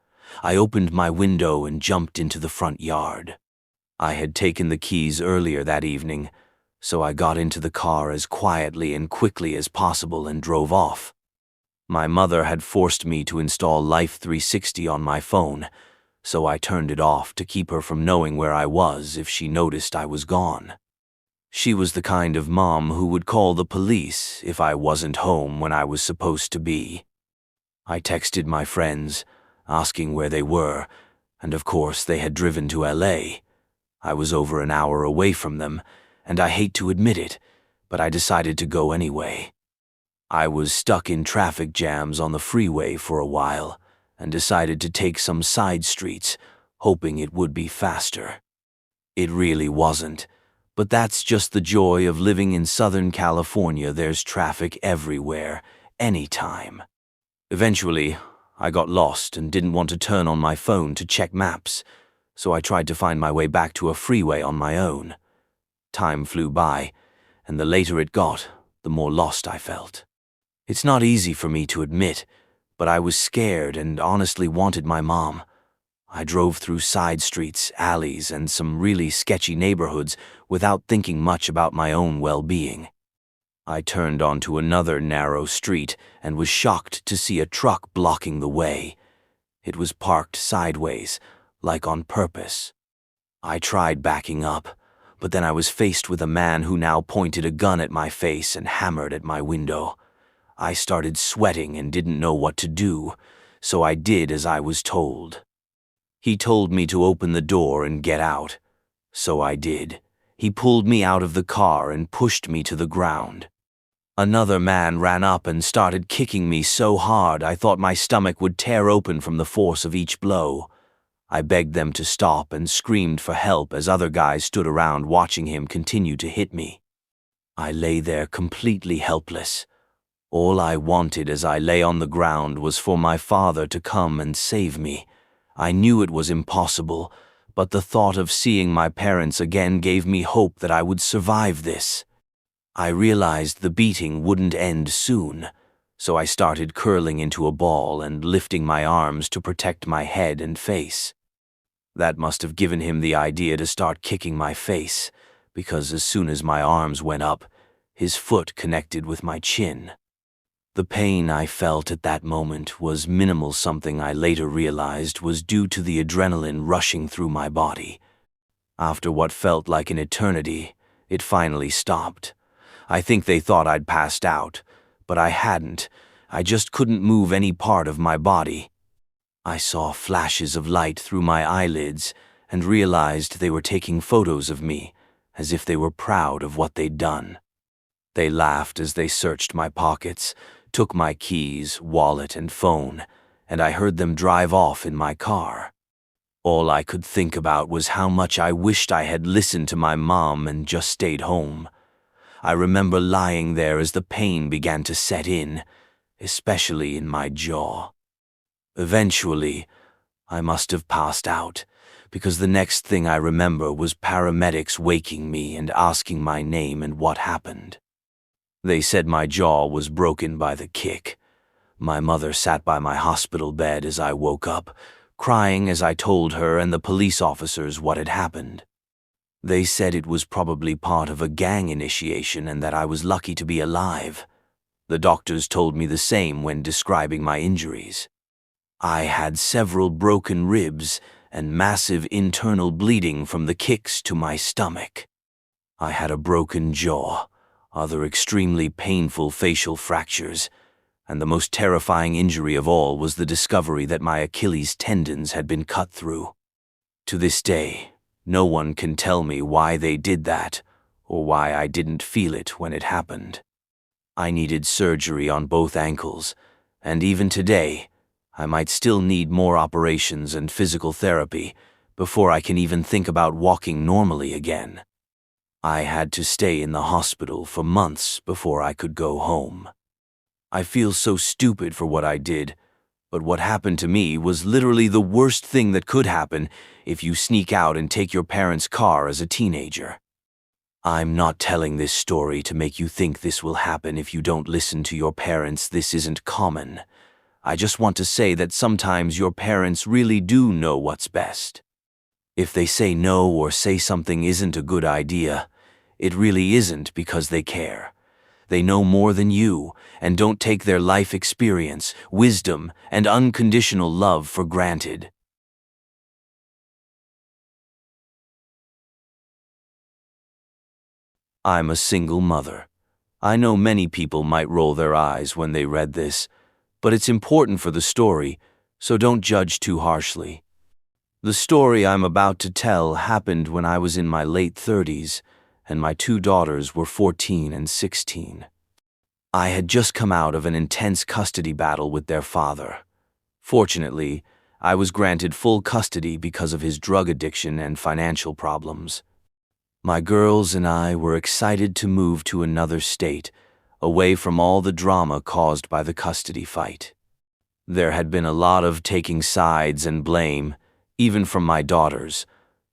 A: I opened my window and jumped into the front yard. I had taken the keys earlier that evening, so I got into the car as quietly and quickly as possible and drove off. My mother had forced me to install Life 360 on my phone, so I turned it off to keep her from knowing where I was if she noticed I was gone. She was the kind of mom who would call the police if I wasn't home when I was supposed to be. I texted my friends, asking where they were, and of course they had driven to LA. I was over an hour away from them, and I hate to admit it, but I decided to go anyway. I was stuck in traffic jams on the freeway for a while, and decided to take some side streets, hoping it would be faster. It really wasn't, but that's just the joy of living in Southern California. There's traffic everywhere, anytime. Eventually, I got lost and didn't want to turn on my phone to check maps, so I tried to find my way back to a freeway on my own. Time flew by, and the later it got, the more lost I felt. It's not easy for me to admit, but I was scared and honestly wanted my mom. I drove through side streets, alleys, and some really sketchy neighborhoods without thinking much about my own well-being. I turned onto another narrow street and was shocked to see a truck blocking the way. It was parked sideways, like on purpose. I tried backing up, but then I was faced with a man who now pointed a gun at my face and hammered at my window. I started sweating and didn't know what to do, so I did as I was told. He told me to open the door and get out, so I did. He pulled me out of the car and pushed me to the ground. Another man ran up and started kicking me so hard I thought my stomach would tear open from the force of each blow. I begged them to stop and screamed for help as other guys stood around watching him continue to hit me. I lay there completely helpless. All I wanted as I lay on the ground was for my father to come and save me. I knew it was impossible, but the thought of seeing my parents again gave me hope that I would survive this. I realized the beating wouldn't end soon, so I started curling into a ball and lifting my arms to protect my head and face. That must have given him the idea to start kicking my face, because as soon as my arms went up, his foot connected with my chin. The pain I felt at that moment was minimal. Something I later realized was due to the adrenaline rushing through my body. After what felt like an eternity, it finally stopped. I think they thought I'd passed out, but I hadn't. I just couldn't move any part of my body. I saw flashes of light through my eyelids and realized they were taking photos of me, as if they were proud of what they'd done. They laughed as they searched my pockets, took my keys, wallet, and phone, and I heard them drive off in my car. All I could think about was how much I wished I had listened to my mom and just stayed home. I remember lying there as the pain began to set in, especially in my jaw. Eventually, I must have passed out, because the next thing I remember was paramedics waking me and asking my name and what happened. They said my jaw was broken by the kick. My mother sat by my hospital bed as I woke up, crying as I told her and the police officers what had happened. They said it was probably part of a gang initiation and that I was lucky to be alive. The doctors told me the same when describing my injuries. I had several broken ribs and massive internal bleeding from the kicks to my stomach. I had a broken jaw, other extremely painful facial fractures, and the most terrifying injury of all was the discovery that my Achilles tendons had been cut through. To this day, no one can tell me why they did that, or why I didn't feel it when it happened. I needed surgery on both ankles, and even today, I might still need more operations and physical therapy before I can even think about walking normally again. I had to stay in the hospital for months before I could go home. I feel so stupid for what I did, but what happened to me was literally the worst thing that could happen if you sneak out and take your parents' car as a teenager. I'm not telling this story to make you think this will happen if you don't listen to your parents. This isn't common. I just want to say that sometimes your parents really do know what's best. If they say no or say something isn't a good idea, it really isn't because they care. They know more than you and don't take their life experience, wisdom, and unconditional love for granted. I'm a single mother. I know many people might roll their eyes when they read this, but it's important for the story, so don't judge too harshly. The story I'm about to tell happened when I was in my late 30s, and my two daughters were 14 and 16. I had just come out of an intense custody battle with their father. Fortunately, I was granted full custody because of his drug addiction and financial problems. My girls and I were excited to move to another state, away from all the drama caused by the custody fight. There had been a lot of taking sides and blame, even from my daughters,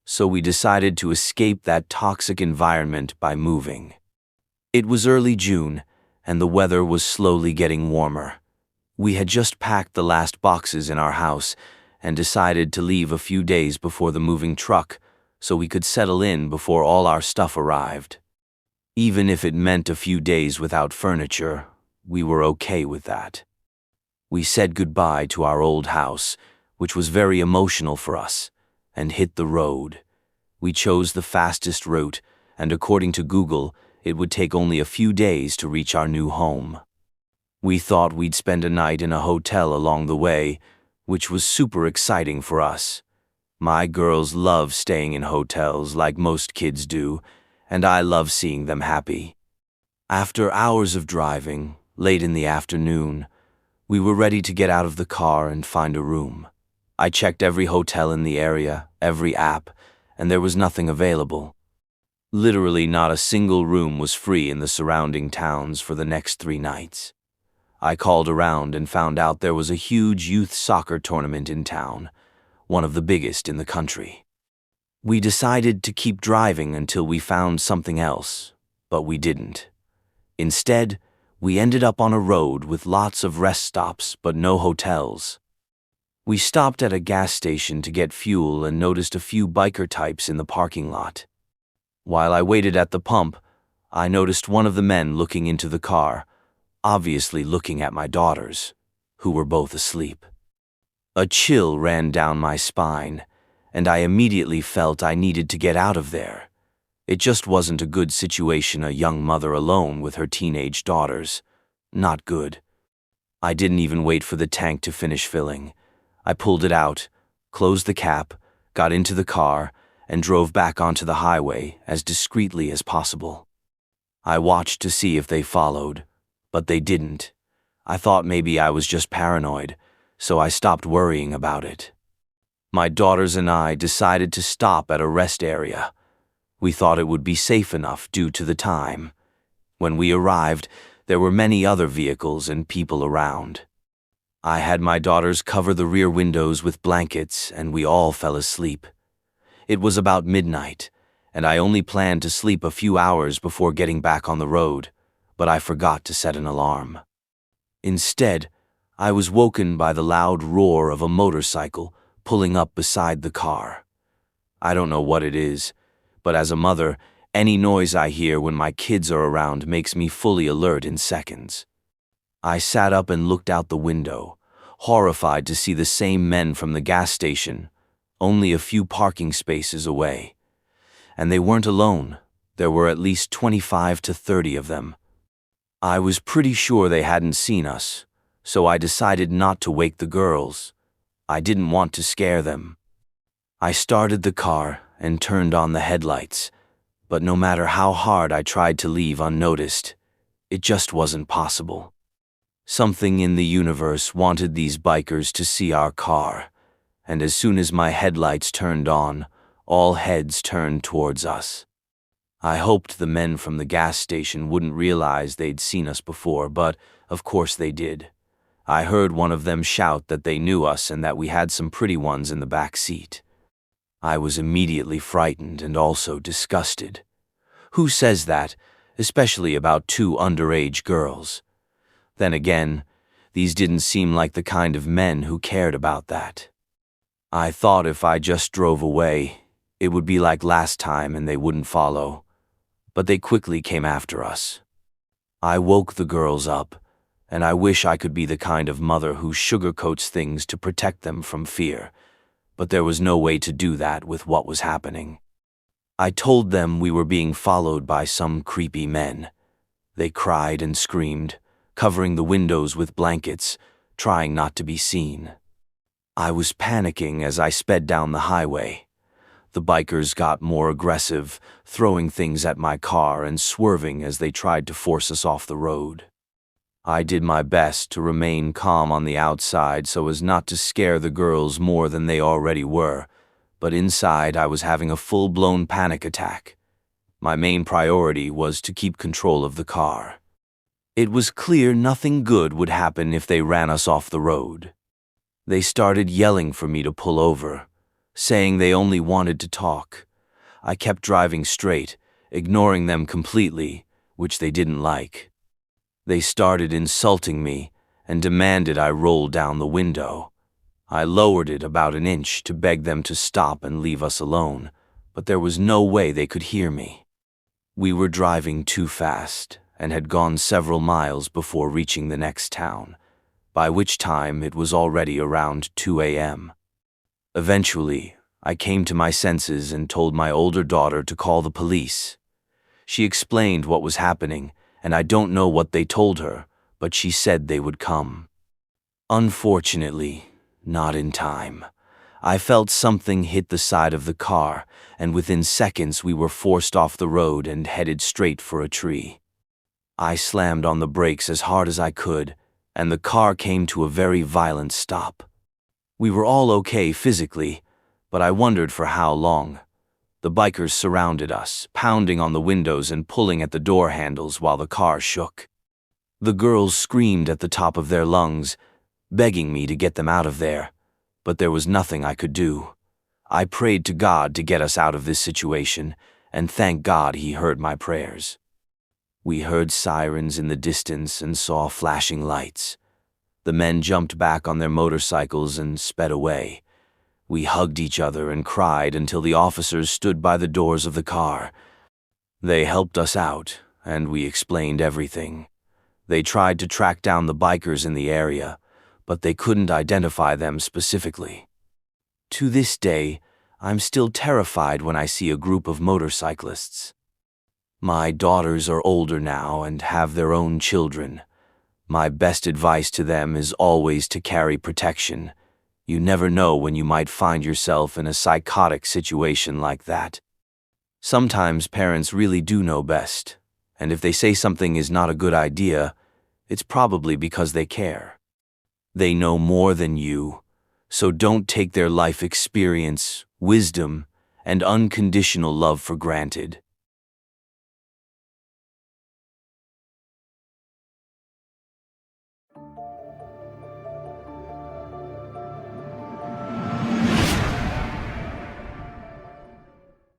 A: so we decided to escape that toxic environment by moving. It was early June, and the weather was slowly getting warmer. We had just packed the last boxes in our house and decided to leave a few days before the moving truck so we could settle in before all our stuff arrived. Even if it meant a few days without furniture, we were okay with that. We said goodbye to our old house, which was very emotional for us, and hit the road. We chose the fastest route, and according to Google, it would take only a few days to reach our new home. We thought we'd spend a night in a hotel along the way, which was super exciting for us. My girls love staying in hotels like most kids do, and I love seeing them happy. After hours of driving, late in the afternoon, we were ready to get out of the car and find a room. I checked every hotel in the area, every app, and there was nothing available. Literally not a single room was free in the surrounding towns for the next 3 nights. I called around and found out there was a huge youth soccer tournament in town, one of the biggest in the country. We decided to keep driving until we found something else, but we didn't. Instead, we ended up on a road with lots of rest stops but no hotels. We stopped at a gas station to get fuel and noticed a few biker types in the parking lot. While I waited at the pump, I noticed one of the men looking into the car, obviously looking at my daughters, who were both asleep. A chill ran down my spine, and I immediately felt I needed to get out of there. It just wasn't a good situation, a young mother alone with her teenage daughters. Not good. I didn't even wait for the tank to finish filling. I pulled it out, closed the cap, got into the car, and drove back onto the highway as discreetly as possible. I watched to see if they followed, but they didn't. I thought maybe I was just paranoid, so I stopped worrying about it. My daughters and I decided to stop at a rest area. We thought it would be safe enough due to the time. When we arrived, There were many other vehicles and people around. I had my daughters cover the rear windows with blankets, and we all fell asleep. It was about midnight, and I only planned to sleep a few hours before getting back on the road, but I forgot to set an alarm. Instead, I was woken by the loud roar of a motorcycle pulling up beside the car. I don't know what it is, but as a mother, any noise I hear when my kids are around makes me fully alert in seconds. I sat up and looked out the window, horrified to see the same men from the gas station, only a few parking spaces away. And they weren't alone. There were at least 25 to 30 of them. I was pretty sure they hadn't seen us, so I decided not to wake the girls. I didn't want to scare them. I started the car and turned on the headlights, but no matter how hard I tried to leave unnoticed, it just wasn't possible. Something in the universe wanted these bikers to see our car, and as soon as my headlights turned on, all heads turned towards us. I hoped the men from the gas station wouldn't realize they'd seen us before, but of course they did. I heard one of them shout that they knew us and that we had some pretty ones in the back seat. I was immediately frightened and also disgusted. Who says that, especially about two underage girls? Then again, these didn't seem like the kind of men who cared about that. I thought if I just drove away, it would be like last time and they wouldn't follow. But they quickly came after us. I woke the girls up, and I wish I could be the kind of mother who sugarcoats things to protect them from fear, but there was no way to do that with what was happening. I told them we were being followed by some creepy men. They cried and screamed, covering the windows with blankets, trying not to be seen. I was panicking as I sped down the highway. The bikers got more aggressive, throwing things at my car and swerving as they tried to force us off the road. I did my best to remain calm on the outside so as not to scare the girls more than they already were, but inside I was having a full-blown panic attack. My main priority was to keep control of the car. It was clear nothing good would happen if they ran us off the road. They started yelling for me to pull over, saying they only wanted to talk. I kept driving straight, ignoring them completely, which they didn't like. They started insulting me and demanded I roll down the window. I lowered it about an inch to beg them to stop and leave us alone, but there was no way they could hear me. We were driving too fast and had gone several miles before reaching the next town, by which time it was already around 2 a.m. Eventually, I came to my senses and told my older daughter to call the police. She explained what was happening, and I don't know what they told her, but she said they would come. Unfortunately, not in time. I felt something hit the side of the car, and within seconds we were forced off the road and headed straight for a tree. I slammed on the brakes as hard as I could, and the car came to a very violent stop. We were all okay physically, but I wondered for how long. The bikers surrounded us, pounding on the windows and pulling at the door handles while the car shook. The girls screamed at the top of their lungs, begging me to get them out of there, but there was nothing I could do. I prayed to God to get us out of this situation, and thank God he heard my prayers. We heard sirens in the distance and saw flashing lights. The men jumped back on their motorcycles and sped away. We hugged each other and cried until the officers stood by the doors of the car. They helped us out, and we explained everything. They tried to track down the bikers in the area, but they couldn't identify them specifically. To this day, I'm still terrified when I see a group of motorcyclists. My daughters are older now and have their own children. My best advice to them is always to carry protection. You never know when you might find yourself in a psychotic situation like that. Sometimes parents really do know best, and if they say something is not a good idea, it's probably because they care. They know more than you, so don't take their life experience, wisdom, and unconditional love for granted.